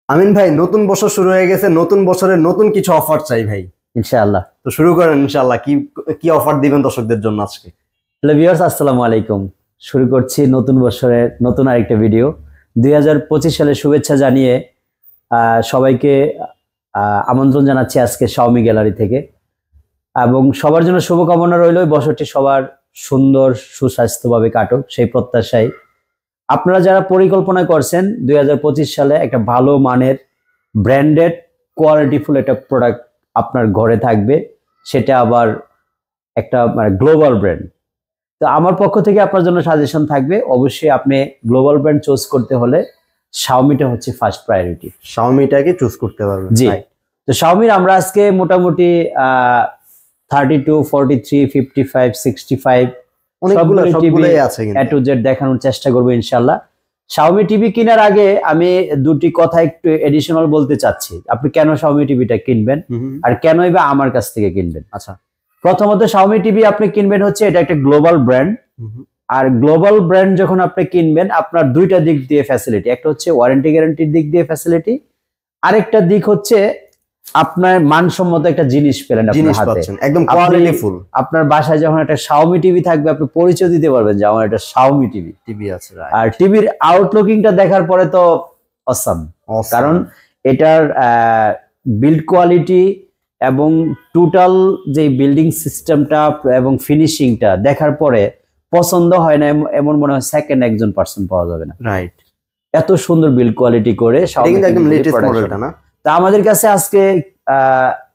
আমিন ভাই, নতুন বছর শুরু হয়ে গেছে। নতুন বছরের নতুন কিছু অফার চাই ভাই। ইনশাআল্লাহ। তো শুরু করেন ইনশাআল্লাহ। কি কি অফার দিবেন দর্শকদের জন্য আজকে? হ্যালো ভিউয়ার্স, আসসালামু আলাইকুম। শুরু করছি নতুন বছরের নতুন আরেকটা ভিডিও। 2025 সালের শুভেচ্ছা জানিয়ে সবাইকে আমন্ত্রণ জানাচ্ছি আজকে শাওমি গ্যালারি থেকে, এবং সবার জন্য শুভকামনা রইল এই বছরটি সবার সুন্দর সুস্বাস্থ্যভাবে কাটুক সেই প্রত্যাশায়। আপনারা যারা পরিকল্পনা করছেন 2025 সালে একটা ভালো মানের ব্র্যান্ডেড কোয়ালিটিফুল একটা প্রোডাক্ট আপনার ঘরে থাকবে, সেটা আবার একটা মানে গ্লোবাল ব্র্যান্ড, তো আমার পক্ষ থেকে আপনার জন্য সাজেশন থাকবে। অবশ্যই আপনি গ্লোবাল ব্র্যান্ড চুজ করতে হলে শাওমিটা হচ্ছে ফার্স্ট প্রায়োরিটি। শাওমিটাকে চুজ করতে পারবেন। জি, তো শাওমির আমরা আজকে মোটামুটি 32, 43, 55, 65 অনেকগুলো সবগুলোই আছে কিন্তু এ টু জেড দেখানোর চেষ্টা করবো ইনশাল্লাহ। শাওমি টিভি কেনার আগে আমি দুটি কথা একটু এডিশনাল বলতে চাচ্ছি। আপনি কেন শাওমি টিভিটা কিনবেন আর কেনই বা আমার কাছ থেকে কিনবেন। আচ্ছা, প্রথমত শাওমি টিভি আপনি কিনবেন হচ্ছে এটা একটা গ্লোবাল ব্র্যান্ড, আর গ্লোবাল ব্র্যান্ড যখন আপনি কিনবেন আপনার দুইটা দিক দিয়ে ফ্যাসিলিটি, একটা হচ্ছে ওয়ারেন্টি গ্যারান্টির দিক দিয়ে ফ্যাসিলিটি, আরেকটা দিক হচ্ছে আপনার মানসম্মত একটা জিনিস পেলেন আপনার হাতে, একদম কোয়ালিটিফুল। আপনার বাসায় যখন একটা শাওমি টিভি থাকবে আপনি পরিচয় দিতে পারবেন যে আমার একটা শাওমি টিভি আছে। আর টিভির আউটলুকিংটা দেখার পরে তো অসাম, কারণ এটার বিল্ড কোয়ালিটি এবং টোটাল যে বিল্ডিং সিস্টেমটা এবং ফিনিশিংটা দেখার পরে পছন্দ হয় না এমন মনে হয় সেকেন্ড একজন পার্সন পাওয়া যাবে না। রাইট, এত সুন্দর বিল্ড কোয়ালিটি করে একদম লেটেস্ট মডেলটা না। তা আমাদের কাছে আজকে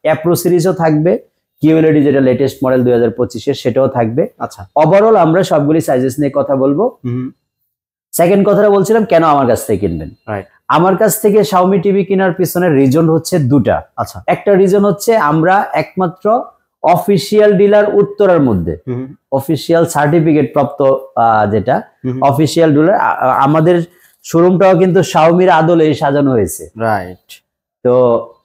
অ্যাপ্রো সিরিজও থাকবে, কিউএলইডি যেটা লেটেস্ট মডেল 2025 এর সেটাও থাকবে। আচ্ছা, ওভারঅল আমরা সবগুলি সাইজেস নিয়ে কথা বলবো। সেকেন্ড কথাটা বলছিলাম কেন আমার কাছ থেকে কিনবেন। রাইট, আমার কাছ থেকে শাওমি টিভি কেনার পিছনে রিজন হচ্ছে দুটা। আচ্ছা, একটা রিজন হচ্ছে আমরা একমাত্র অফিসিয়াল ডিলার উত্তরার মধ্যে, অফিসিয়াল সার্টিফিকেট প্রাপ্ত যেটা অফিসিয়াল ডিলার, আমাদের শোরুমটাও কিন্তু শাওমির আদলে সাজানো হয়েছে। রাইট, তো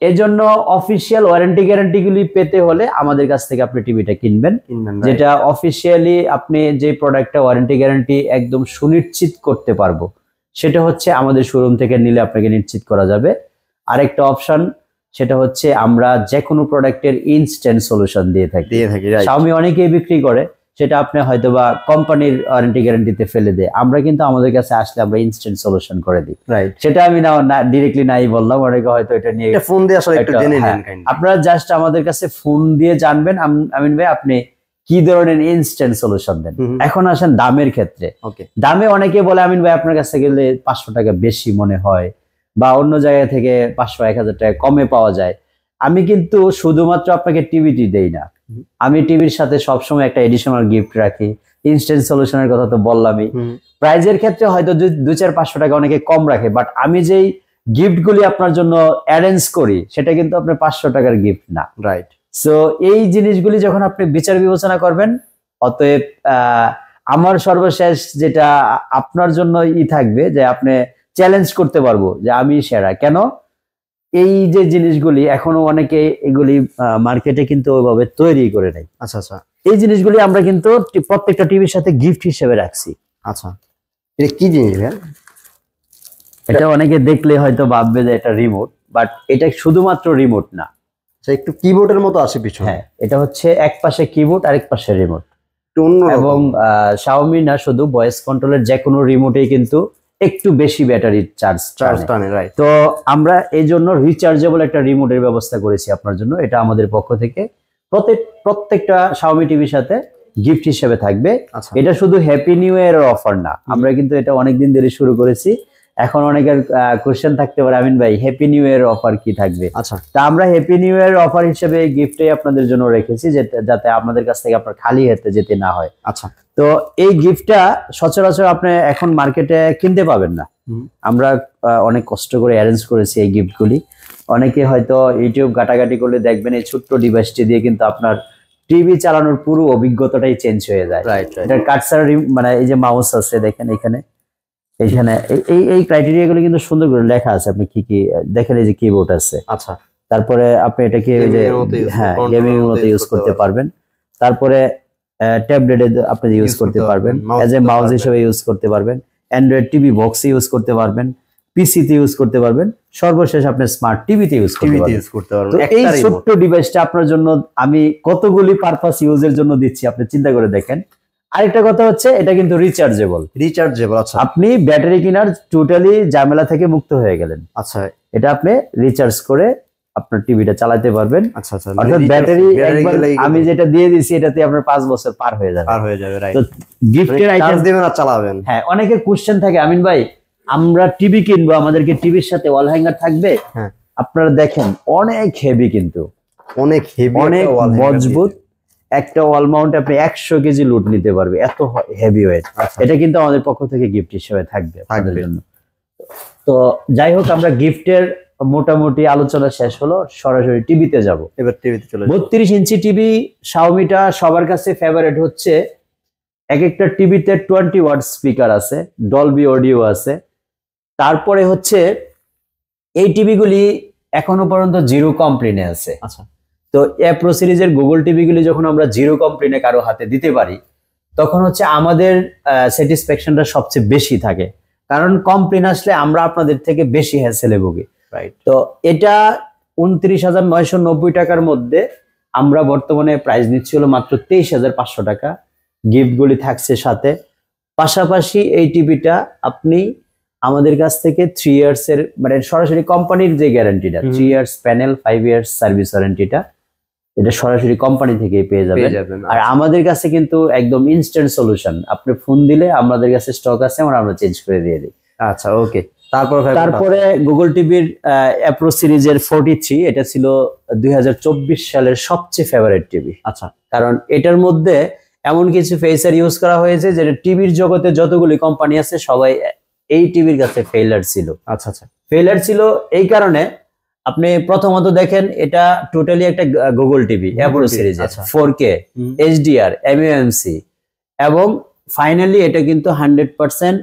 এজন্য অফিসিয়াল ওয়ারেন্টি গ্যারান্টি গুলি পেতে হলে আমাদের কাছ থেকে আপনি টিভিটা কিনবেন, যেটা অফিসিয়ালি আপনি যে প্রোডাক্টটা ওয়ারেন্টি গ্যারান্টি একদম সুনিশ্চিত করতে পারবো, সেটা হচ্ছে আমাদের শোরুম থেকে নিলে আপনাকে নিশ্চিত করা যাবে। আরেকটা অপশন সেটা হচ্ছে আমরা যে কোনো প্রোডাক্টের ইনস্ট্যান্ট সলিউশন দিয়ে থাকি। শাওমি অনেকেই বিক্রি করে, সেটা আপনি হয়তো বা কোম্পানির ওয়ারেন্টি গ্যারান্টিতে ফেলে দেয়, আমরা কিন্তু আমাদের কাছে আসলে আমরা ইনস্ট্যান্ট সলিউশন করে দিই। রাইট, সেটা আমি না ডিরেক্টলি নাই বললাম, অনেকে হয়তো এটা নিয়ে ফোন দিয়ে আসলে একটু জেনে নেন। আপনারা জাস্ট আমাদের কাছে ফোন দিয়ে জানবেন আমিন ভাই আপনি কি ধরনের ইনস্ট্যান্ট সলিউশন দেন। এখন আসেন দামের ক্ষেত্রে। দামে অনেকে বলে আমিন ভাই আপনার কাছে গেলে 500 টাকা বেশি মনে হয়, বা অন্য জায়গা থেকে 500-1000 টাকা কমে পাওয়া যায়। আমি কিন্তু শুধুমাত্র আপনাকে টিভিটি দেই না, আমি টিভির সাথে সবসময় একটা এডিশনাল গিফট রাখি। ইনস্ট্যান্ট সলিউশনের কথা তো বললামই। প্রাইজের ক্ষেত্রে হয়তো 200-500 টাকা অনেকে কম রাখে, বাট আমি যেই গিফট গুলি আপনার জন্য অ্যারেঞ্জ করি সেটা কিন্তু আপনার 500 টাকার গিফট না। রাইট, সো এই জিনিসগুলি যখন আপনি বিচার বিবেচনা করবেন, অতএব আমার সর্বশেষ যেটা আপনার জন্য থাকবে যে আপনি চ্যালেঞ্জ করতে পারবো যে আমি সেরা। কেন? এই যে জিনিসগুলি এখনো অনেকে এগুলি মার্কেটে কিন্তু ওইভাবে তৈরি করে নাই। আচ্ছা আচ্ছা, এই জিনিসগুলি আমরা কিন্তু প্রত্যেকটা টিভির সাথে গিফট হিসেবে রাখছি। আচ্ছা, এটা কি জিনিস? এটা অনেকে দেখলে হয়তো ভাববে যে এটা রিমোট, বাট এটা শুধুমাত্র রিমোট না, একটু কিবোর্ডের মতো আছে পিছনে। হ্যাঁ, এটা হচ্ছে এক পাশে কিবোর্ড আরেক পাশে রিমোট। এবং শাওমি না শুধু ভয়েস কন্ট্রোলের যে কোনো রিমোটেই কিন্তু একটু বেশি ব্যাটারি চার্জ টানে। তো আমরা এই জন্য রিচার্জেবল একটা রিমোটের ব্যবস্থা করেছি আপনার জন্য। এটা আমাদের পক্ষ থেকে প্রত্যেকটা শাওমি টিভির সাথে গিফট হিসেবে থাকবে। এটা শুধু হ্যাপি নিউ ইয়ারের অফার না, আমরা কিন্তু এটা অনেকদিন ধরে শুরু করেছি। এখন অনেকের কোশ্চেন থাকতে পারে আমিন ভাই হ্যাপি নিউ ইয়ার অফার কি থাকবে। আচ্ছা, তা আমরা হ্যাপি নিউ ইয়ার অফার হিসেবে গিফটটাই আপনাদের জন্য রেখেছি, যাতে আপনাদের কাছ থেকে আপনার খালি হাতে যেতে না হয়। আচ্ছা, তো এই গিফটটা সচরাচর আপনি এখন মার্কেটে কিনতে পাবেন না, আমরা অনেক কষ্ট করে অ্যারেঞ্জ করেছি এই গিফটগুলি। অনেকে হয়তো ইউটিউব ঘাটাঘাটি করলে দেখবেন এই ছোট্ট ডিভাইসটি দিয়ে কিন্তু আপনার টিভি চালানোর পুরো অভিজ্ঞতাটাই চেঞ্জ হয়ে যায়। এটার কার্সার মানে এই যে মাউস আছে দেখেন এখানে, এইখানে এই ক্রাইটেরিয়া গুলো কিন্তু সুন্দর করে লেখা আছে। আপনি কি কি দেখেন, এই যে কিবোর্ড আছে। আচ্ছা, তারপরে আপনি এটাকে হ্যাঁ গেমিং এর মতো ইউজ করতে পারবেন। তারপরে ট্যাবলেটে আপনি ইউজ করতে পারবেন, এজ এ মাউস হিসেবে ইউজ করতে পারবেন, অ্যান্ড্রয়েড টিভি বক্সে ইউজ করতে পারবেন, পিসিতে ইউজ করতে পারবেন, সর্বশেষ আপনি স্মার্ট টিভিতে ইউজ করতে পারবেন। এই ছোট্ট ডিভাইসটা আপনার জন্য আমি কতগুলি পারপাস ইউজের জন্য দিচ্ছি আপনি চিন্তা করে দেখেন। আরেকটা কথা হচ্ছে এটা কিন্তু রিচার্জেবল। আচ্ছা, আপনি ব্যাটারি কেনার টোটালি ঝামেলা থেকে মুক্ত হয়ে গেলেন। আচ্ছা, এটা আপনি রিচার্জ করে আপনার টিভিটা চালাতে পারবেন। আচ্ছা, অর্থাৎ ব্যাটারি আমি যেটা দিয়ে দিছি এটাতে আপনার 5 বছর পার হয়ে যাবে। রাইট। তো গিফটের আইটেম দিবেন আর চালাবেন। হ্যাঁ, অনেকের কোশ্চেন থাকে, আমিন ভাই আমরা টিভি কিনবো, আমাদেরকে টিভির সাথে ওয়াল হ্যাঙ্গার থাকবে? হ্যাঁ, আপনারা দেখেন অনেক হেভি, কিন্তু অনেক মজবুত একটা ওয়াল মাউন্ট আপনি 100 কেজি লোড নিতে পারবে, এত হেভি ওয়েট। এটা কিন্তু আমাদের পক্ষ থেকে গিফট হিসেবে থাকবে আপনাদের জন্য। তো যাই হোক, আমরা গিফটের মোটামুটি আলোচনা শেষ হলো, সরাসরি টিভিতে যাব। এবার টিভিতে চলে 32 ইঞ্চি টিভি শাওমিটা সবার কাছে ফেভারিট হচ্ছে। এক একটা টিভিতে 20 ওয়াট স্পিকার আছে, ডলবি অডিও আছে। তারপরে হচ্ছে এই টিভিগুলি এখনো পর্যন্ত জিরো কমপ্লেনে আছে। আচ্ছা, তো প্রো সিরিজের গুগল টিভিগুলি যখন আমরা জিরো কমপ্লেনে কারো হাতে দিতে পারি, তখন হচ্ছে আমাদের স্যাটিসফ্যাকশনটা সবচেয়ে বেশি থাকে, কারণ কমপ্লেন আসলে আমরা আপনাদের থেকে বেশি হ্যাসেলে ভুগি। রাইট। তো এটা 29,990 টাকার মধ্যে আমরা বর্তমানে প্রাইস নিচ্ছি হলো মাত্র 23,500 টাকা। গিফটগুলি থাকছে সাথে। পাশাপাশি এই টিভিটা আপনি আমাদের কাছ থেকে 3 ইয়ার্স এর মানে সরাসরি কোম্পানির যে গ্যারান্টিটা, 3 ইয়ার্স প্যানেল, 5 ইয়ার্স সার্ভিস ওয়ারেন্টিটা, এটা সরাসরি কোম্পানি থেকে পেয়ে যাবেন। আর আমাদের কাছে কিন্তু একদম ইনস্ট্যান্ট সলিউশন, আপনি ফোন দিলে আমাদের কাছে স্টক আছে, আমরা চেঞ্জ করে দিয়ে দিই। আচ্ছা, ওকে। তারপরে গুগল টিভির প্রো সিরিজের 43, এটা ছিল 2024 সালের সবচেয়ে ফেভারিট টিভি। আচ্ছা, কারণ এটার মধ্যে এমন কিছু ফেচার ইউজ করা হয়েছে যেটা টিভির জগতে যতগুলি কোম্পানি আছে সবাই এই টিভির কাছে ফেইলার ছিল। আচ্ছা, ফেইলার ছিল এই কারণে, আপনি প্রথমত দেখেন এটা টোটালি একটা গুগল টিভি প্রো সিরিজের 4K HDR MUMC, এবং ফাইনালি এটা কিন্তু 100%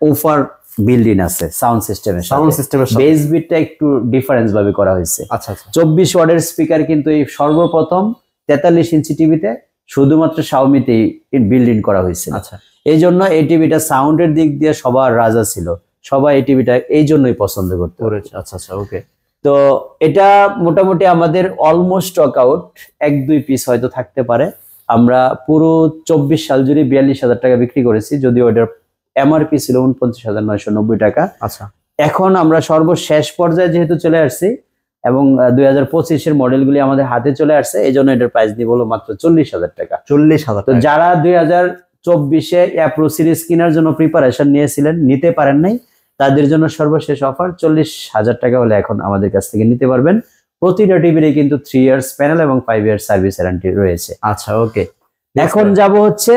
ওফার বিল্ডিং আছে সাউন্ড সিস্টেমের বেস বিটটা একটু ডিফারেন্স ভাবে করা হয়েছে। আচ্ছা, 24 ওয়াটের স্পিকার কিন্তু এই সর্বপ্রথম 43 ইঞ্চি টিভিতে শুধুমাত্র শাওমিতেই বিল্ডিং করা হয়েছে। আচ্ছা, এই জন্য এই টিভিটা সাউন্ডের দিক দিয়ে সবার রাজা ছিল, সবাই এই টিভিটা এই জন্যই পছন্দ করতে। আচ্ছা, ওকে। তো এটা মোটামুটি আমাদের অলমোস্ট স্টক আউট, 1-2 পিস হয়তো থাকতে পারে। আমরা পুরো 24 সাল জুড়ে 42,000 টাকা বিক্রি করেছি, যদিও ওটার এমআরপি ছিল 49,990 টাকা। আচ্ছা, এখন আমরা সর্বশেষ পর্যায়ে যেহেতু চলে আসছি এবং 2025-এর মডেলগুলি আমাদের হাতে চলে আসছে, এই জন্য এটার প্রাইস দিব হলো মাত্র 40,000 টাকা। 40,000। তো যারা 2024-এ প্রো সিরিজ কেনার জন্য প্রিপারেশন নিয়েছিলেন, নিতে পারেন নাই, তাদের জন্য সর্বশেষ অফার 40,000 টাকা হলে এখন আমাদের কাছ থেকে নিতে পারবেন। প্রতিটা টিভির কিন্তু 3 ইয়ার্স প্যানেল এবং 5 ইয়ার্স সার্ভিস ওয়ারেন্টি রয়েছে। আচ্ছা, ওকে। এখন যাব হচ্ছে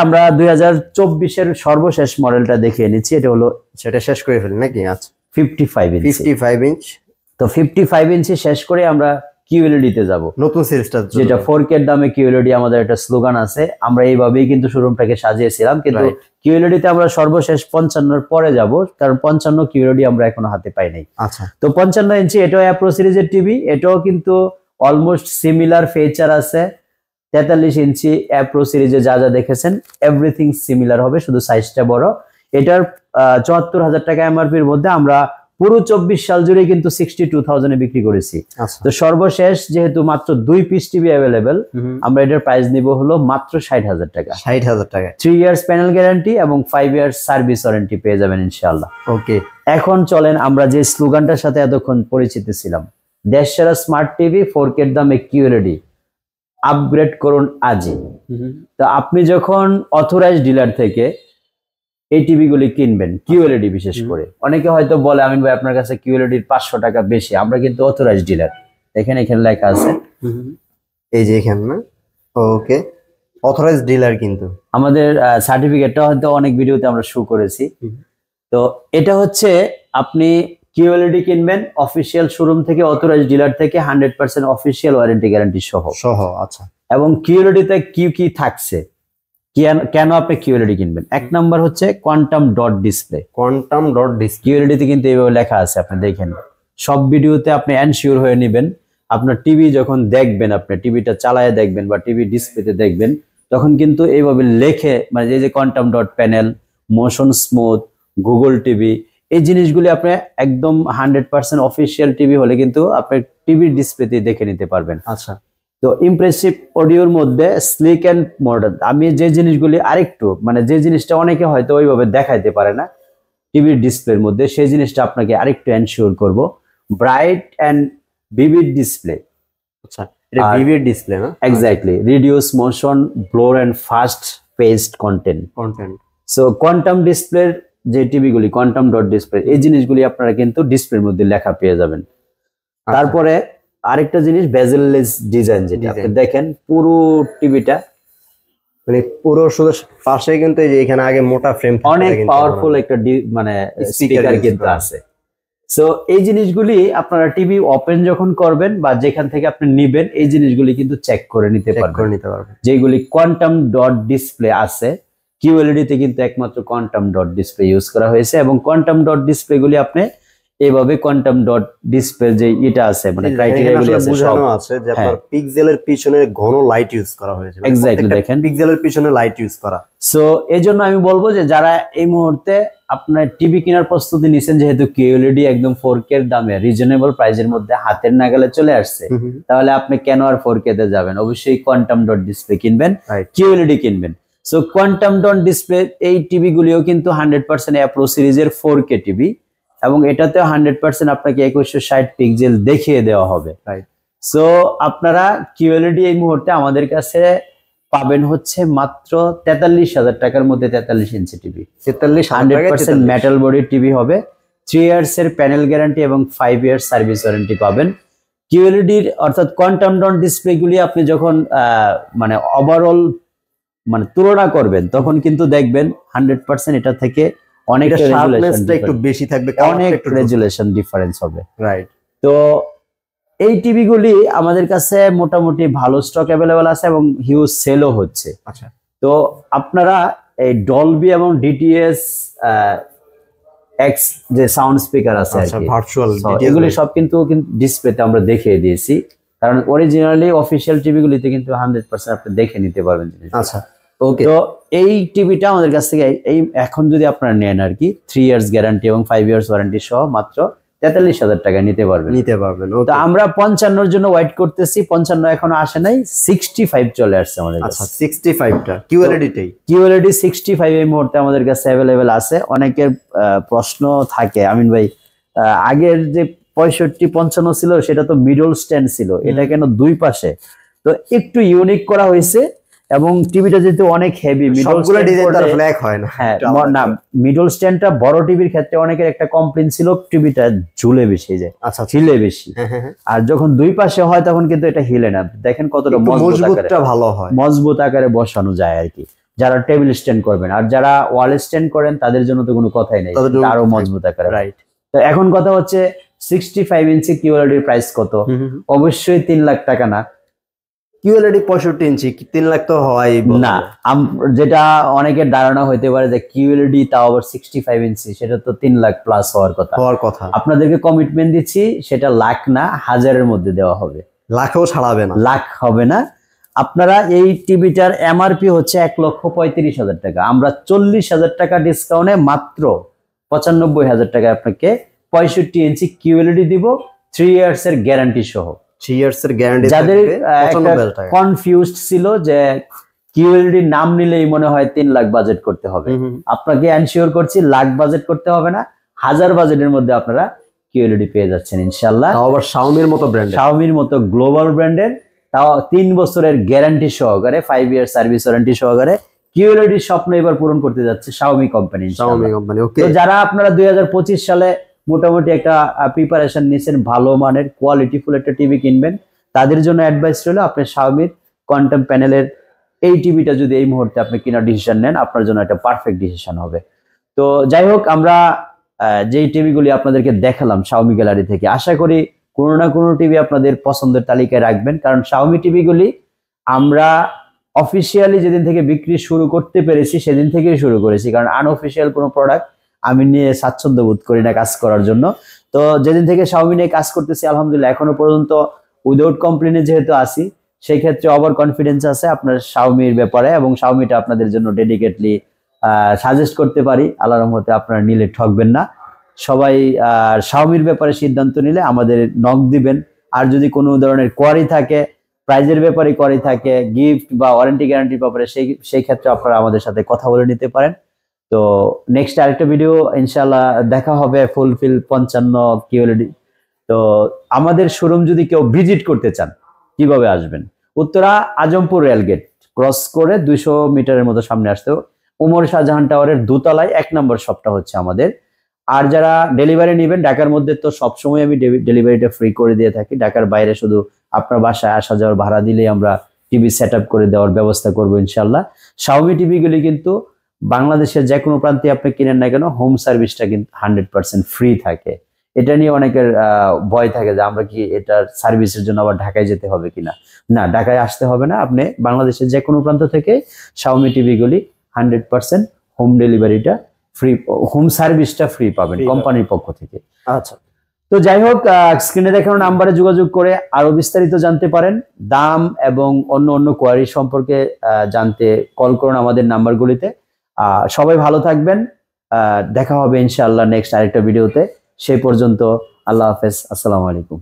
আমরা 2024-এর সর্বশেষ মডেলটা দেখিয়ে নিচ্ছি। এটা হলো, সেটা শেষ করে ফেলি নাকি? আচ্ছা, 55 ইঞ্চ। তো 55 ইঞ্চি শেষ করে আমরা QLED তে যাব, নতুন সিরিজটা, যেটা 4K এর দামে QLED আমাদের একটা স্লোগান আছে। আমরা এইভাবেই কিন্তু শোরুমটাকে সাজিয়েছিলাম, কিন্তু QLED তে আমরা সর্বশেষ 55-এর পরে যাব, কারণ 55 QLED আমরা এখনো হাতে পাই নাই। আচ্ছা, তো 55 ইঞ্চি এটাও প্রো সিরিজের টিভি, এটাও কিন্তু অলমোস্ট সিমিলার ফিচার আছে। 43 ইঞ্চি প্রো সিরিজে যা যা দেখেছেন এভরিথিং সিমিলার হবে, শুধু সাইজটা বড়। এটার 74,000 টাকা এমআরপির মধ্যে আমরা পুরো 24 সাল জুড়ে কিন্তু 62,000-এ বিক্রি করেছি। তো সর্বশেষ যেহেতু মাত্র 2 পিস টিভি অ্যাভেলেবেল, আমরা এটার প্রাইস নিব হলো মাত্র 60,000 টাকা। 60,000 টাকা, 3 ইয়ার্স প্যানেল গ্যারান্টি এবং 5 ইয়ার্স সার্ভিস ওয়ারেন্টি পেয়ে যাবেন ইনশাআল্লাহ। ওকে। এখন চলেন আমরা যে স্লোগানটার সাথে এতক্ষণ পরিচিত ছিলাম, দেশসেরা স্মার্ট টিভি 4K এর দামে QLED, আপগ্রেড করুন আজই। তো আপনি যখন অথরাইজ ডিলার থেকে এই টিভিগুলি কিনবেন, QLED বিশেষ করে, অনেকে হয়তো বলে আমিন ভাই আপনার কাছে QLED 500 টাকা বেশি, আমরা কিন্তু অথরাইজ ডিলার। এখানে লেখা আছে, এই যে এখানে না, ওকে, অথরাইজ ডিলার। কিন্তু আমাদের সার্টিফিকেটটা হয়তো অনেক ভিডিওতে আমরা শো করেছি। তো এটা হচ্ছে আপনি QLED কিনবেন অফিসিয়াল শোরুম থেকে, অথরাইজ ডিলার থেকে, 100% অফিসিয়াল ওয়ারেন্টি গ্যারান্টি সহ। আচ্ছা, এবং QLED তে কি থাকছে, কেন আপনি QLED কিনবেন? এক নাম্বার হচ্ছে কোয়ান্টাম ডট ডিসপ্লে। QLED তে কিন্তু এইভাবে লেখা আছে, আপনি দেখেন সব ভিডিওতে, আপনি এনশিওর হয়ে নেবেন। আপনার টিভি যখন দেখবেন, আপনি টিভিটা চালায় দেখবেন বা টিভি ডিসপ্লেতে দেখবেন, তখন কিন্তু এইভাবে লেখে, মানে যে quantum dot panel, motion smooth, Google TV, এই জিনিসগুলি আপনি একদম 100% অফিসিয়াল টিভি হলে কিন্তু আপনি টিভির ডিসপ্লেতে দেখে নিতে পারবেন। আচ্ছা, তো ইমপ্রেসিভ অডিওর মধ্যে স্লিক অ্যান্ড মডার্ন, আমি যে জিনিসগুলি আরেকটু মানে যে জিনিসটা অনেকে হয়তো ওইভাবে দেখাইতে পারে না টিভির ডিসপ্লের মধ্যে, সেই জিনিসটা আপনাকে আরেকটু এনশিওর করব। Bright and vivid display. আচ্ছা, এটা ভিভিড ডিসপ্লে না? Exactly, reduce motion blur and fast paced content. So quantum ডিসপ্লের যে টিভিগুলি, কোয়ান্টাম ডট ডিসপ্লে, এই জিনিসগুলি আপনারা কিন্তু ডিসপ্লের মধ্যে লেখা পেয়ে যাবেন। তারপরে আরেকটা জিনিস বেজেললেস ডিজাইন, যেটা আপনি দেখেন পুরো টিভিটা মানে পুরো শুধু পাশে কিন্তু এই যে এখানে আগে মোটা ফ্রেম, অনেক পাওয়ারফুল একটা মানে স্পিকার কিন্তু আছে। সো এই জিনিসগুলি আপনারা টিভি ওপেন যখন করবেন বা যেখান থেকে আপনি নিবেন, এই জিনিসগুলি কিন্তু চেক করে নিতে পারবেন। যেগুলি কোয়ান্টাম ডট ডিসপ্লে আছে, কিউএলইডি তে কিন্তু একমাত্র কোয়ান্টাম ডট ডিসপ্লে ইউজ করা হয়েছে, এবং কোয়ান্টাম ডট ডিসপ্লে গুলি আপনি এইভাবে কোয়ান্টাম ডট ডিসপ্লে যে এটা আছে মানে ক্রাইটেরিয়াগুলি আছে সব আছে, যে আপনার পিক্সেলের পিছনে ঘন লাইট ইউজ করা হয়েছে। এক্স্যাক্টলি, দেখেন পিক্সেলের পিছনে লাইট ইউজ করা। সো এইজন্য আমি বলবো যে যারা এই মুহূর্তে আপনার টিভি কেনার প্রস্তুতি নিছেন, যেহেতু কিউএলইডি একদম 4K এর দামে রিজনেবল প্রাইসের মধ্যে হাতের নাগালে চলে আসছে, তাহলে আপনি কেন আর 4K তে যাবেন? অবশ্যই কোয়ান্টাম ডট ডিসপ্লে কিনবেন, কিউএলইডি কিনবেন। সো কোয়ান্টাম ডট ডিসপ্লে এই টিভি গুলিও কিন্তু 100% অ্যাপ্রো সিরিজের 4K টিভি, এবং এটাতেও 100% আপনাকে 2160 পিক্সেল দেখিয়ে দেওয়া হবে। সো আপনারা কিউএলইডি এই মুহূর্তে আমাদের কাছে পাবেন হচ্ছে মাত্র 43,000 টাকার মধ্যে 43 inch TV. 100% metal body TV হবে, 3 ইয়ার্স এর প্যানেল গ্যারান্টি এবং 5 ইয়ার্স সার্ভিস ওয়ারেন্টি পাবেন। কিউএলইডির অর্থাৎ কোয়ান্টাম ডট ডিসপ্লে গুলি আপনি যখন মানে ওভারঅল মানে তুলনা করবেন, তখন কিন্তু দেখবেন 100% এটা থেকে অনেক শার্পনেসটা একটু বেশি থাকবে, অনেক রেজুলেশন ডিফারেন্স হবে। রাইট। তো এই টিভি গুলি আমাদের কাছে মোটামুটি ভালো স্টক অ্যাভেলেবল আছে এবং হিউজ সেলও হচ্ছে। আচ্ছা, তো আপনারা এই ডলবি এবং ডিটিএস এক্স যে সাউন্ড স্পিকার আছে আর কি, ভার্চুয়াল এগুলি সব কিন্তু ডিসপ্লেতে আমরা দেখিয়ে দিয়েছি, কারণ অরিজিনালি অফিসিয়াল টিভি গুলিতে কিন্তু 100% আপনি দেখে নিতে পারবেন। আচ্ছা, ওকে। তো এই টিভিটা আমাদের কাছ থেকে এই এখন যদি আপনারা নেন আর কি, 3 ইয়ার্স গ্যারান্টি এবং 5 ইয়ার্স ওয়ারেন্টি সহ মাত্র 43,000 টাকা নিতে পারবেন। তো আমরা 55 জন্য ওয়েট করতেছি, 55 এখনো আসে নাই, 65 চলে আসছে আমাদের কাছে। আচ্ছা, 65টা কিউএলইডি 65 এই মুহূর্তে আমাদের কাছে অ্যাভেলেবেল আছে। অনেকের প্রশ্ন থাকে, আমিন ভাই আগের যে 65-55 ছিল সেটা তো মিডল স্ট্যান্ড ছিল, এটা কেন দুই পাশে? তো একটু ইউনিক করা হয়েছে, এবং টিভিটা যেহেতু অনেক হেভি, মিডল স্ট্যান্ডটা বড় টিভির ক্ষেত্রে অনেকের একটা কমপ্লেইন ছিল, টিভিটা ঝুলে বেশি যায়, হিলে বেশি। আর যখন দুই পাশে হয় তখন কিন্তু এটা হিলে না। দেখেন কতটা মজবুত আকারে বসানো যায় আর কি, যারা টেবিল স্ট্যান্ড করবেন। আর যারা ওয়াল স্ট্যান্ড করেন তাদের জন্য তো কোনো কথাই নেই, আরো মজবুত আকারে। রাইট। তো এখন কথা হচ্ছে 65 ইঞ্চি কিউএলইডির প্রাইস কত? অবশ্যই 3 লাখ টাকা না। কিউএলইডি 65 ইঞ্চি 3 লাখ তো হয় না, যেটা অনেকের ধারণা হইতে পারে যে কিউএলইডি তাও আবার 65 ইঞ্চি, সেটা তো 3 লাখ প্লাস হওয়ার কথা। আপনাদেরকে কমিটমেন্ট দিচ্ছি, সেটা লাখ না, হাজারের মধ্যে দেওয়া হবে। লাখও ছাড়াবে না, লাখ হবে না। আপনারা এই টিভিটার এমআরপি হচ্ছে 1,35,000 টাকা, আমরা 40,000 টাকা ডিসকাউন্টে মাত্র 95,000 টাকা আপনাকে 65 ইঞ্চি কিউএলইডি দিব, 3 ইয়ার্স এর গ্যারান্টি সহ। 3 ইয়ার্স এর গ্যারান্টি। যাদের কনফিউজড ছিল যে কিউএলইডি নাম নিলেই মনে হয় 3 লাখ বাজেট করতে হবে, আপনাকে এনশিওর করছি লাখ বাজেট করতে হবে না, 1000 বাজেটের মধ্যে আপনারা কিউএলইডি পেয়ে যাচ্ছেন ইনশাআল্লাহ। আবার শাওমির মতো ব্র্যান্ড, শাওমির মতো গ্লোবাল ব্র্যান্ডের, তাও 3 বছরের গ্যারান্টি সহকারে, 5 ইয়ার সার্ভিস ওয়ারেন্টি সহকারে কিউএলইডি স্বপ্ন এবার পূরণ করতে যাচ্ছে শাওমি কোম্পানি। ওকে, তো যারা আপনারা 2025 সালে মোটামুটি একটা প্রিপারেশন নিয়েছেন, ভালো মানের কোয়ালিটিফুল একটা টিভি কিনবেন, তাদের জন্য অ্যাডভাইস রইল আপনি শাওমির কোয়ান্টাম প্যানেলের এই টিভিটা যদি এই মুহূর্তে আপনি কেনার ডিসিশন নেন, আপনার জন্য একটা পারফেক্ট ডিসিশন হবে। তো যাই হোক, আমরা যেই টিভিগুলি আপনাদেরকে দেখালাম শাওমি গ্যালারি থেকে, আশা করি কোনো না কোনো টিভি আপনাদের পছন্দের তালিকায় রাখবেন, কারণ শাওমি টিভিগুলি আমরা অফিসিয়ালি যেদিন থেকে বিক্রি শুরু করতে পেরেছি সেদিন থেকেই শুরু করেছি, কারণ আনঅফিসিয়াল কোনো প্রোডাক্ট আমি নিয়ে স্বাচ্ছন্দ্য বোধ করি না কাজ করার জন্য। তো যেদিন থেকে শাওমি নিয়ে কাজ করতেছি আলহামদুলিল্লাহ এখনো পর্যন্ত উইদাউট কমপ্লেনে যেহেতু আসি, সেই ক্ষেত্রে ওভার কনফিডেন্স আছে আপনার শাওমির ব্যাপারে, এবং শাওমিটা আপনাদের জন্য ডেডিকেটলি সাজেস্ট করতে পারি। আল্লাহর রহমতে আপনারা নিলে ঠকবেন না। সবাই শাওমির ব্যাপারে সিদ্ধান্ত নিলে আমাদের নক দিবেন। আর যদি কোনো ধরনের কোয়ারি থাকে, প্রাইজের ব্যাপারে কোয়ারি থাকে, গিফট বা ওয়ারেন্টি গ্যারান্টির ব্যাপারে, সেই ক্ষেত্রে আপনারা আমাদের সাথে কথা বলে নিতে পারেন। তো নেক্সট আরেকটা ভিডিও ইনশাআল্লাহ দেখা হবে ফুলফিল 55 কিউএলডি। তো আমাদের শোরুম যদি কেউ ভিজিট করতে চান, কিভাবে আসবেন? উত্তরা আজমপুর রেলগেট ক্রস করে 200 মিটারের মতো সামনে আসতে উমর শাহজাহান টাওয়ারের দোতলায় 1 নম্বর শপটা হচ্ছে আমাদের। আর যারা ডেলিভারি নেবেন ঢাকার মধ্যে, তো সবসময় আমি ডেলিভারিটা ফ্রি করে দিয়ে থাকি। ঢাকার বাইরে শুধু আপনার বাসায় আসা যাওয়ার ভাড়া দিলেই আমরা টিভি সেট আপ করে দেওয়ার ব্যবস্থা করবো ইনশাল্লাহ। শাওমি টিভিগুলি কিন্তু বাংলাদেশের যে কোনো প্রান্তে আপনি কিনেন না কেন, হোম সার্ভিসটা কিন্তু 100% ফ্রি থাকে। এটা নিয়ে অনেকের ভয় থাকে যে আমরা কি এটার সার্ভিসের জন্য আবার ঢাকায় যেতে হবে কিনা। না, ঢাকায় আসতে হবে না। আপনি বাংলাদেশের যে কোনো প্রান্ত থেকে শাওমি টিভিগুলি 100% হোম ডেলিভারিটা ফ্রি, হোম সার্ভিসটা ফ্রি পাবেন কোম্পানির পক্ষ থেকে। আচ্ছা, তো যাই হোক, স্ক্রিনে দেখানো নাম্বারে যোগাযোগ করে আরো বিস্তারিত জানতে পারেন। দাম এবং অন্য অন্য কোয়ারি সম্পর্কে জানতে কল করুন আমাদের নাম্বারগুলিতে। সবাই ভালো থাকবেন। দেখা হবে ইনশাআল্লাহ নেক্সট আরেকটা ভিডিওতে। সেই পর্যন্ত আল্লাহ হাফেজ, আসসালামু আলাইকুম।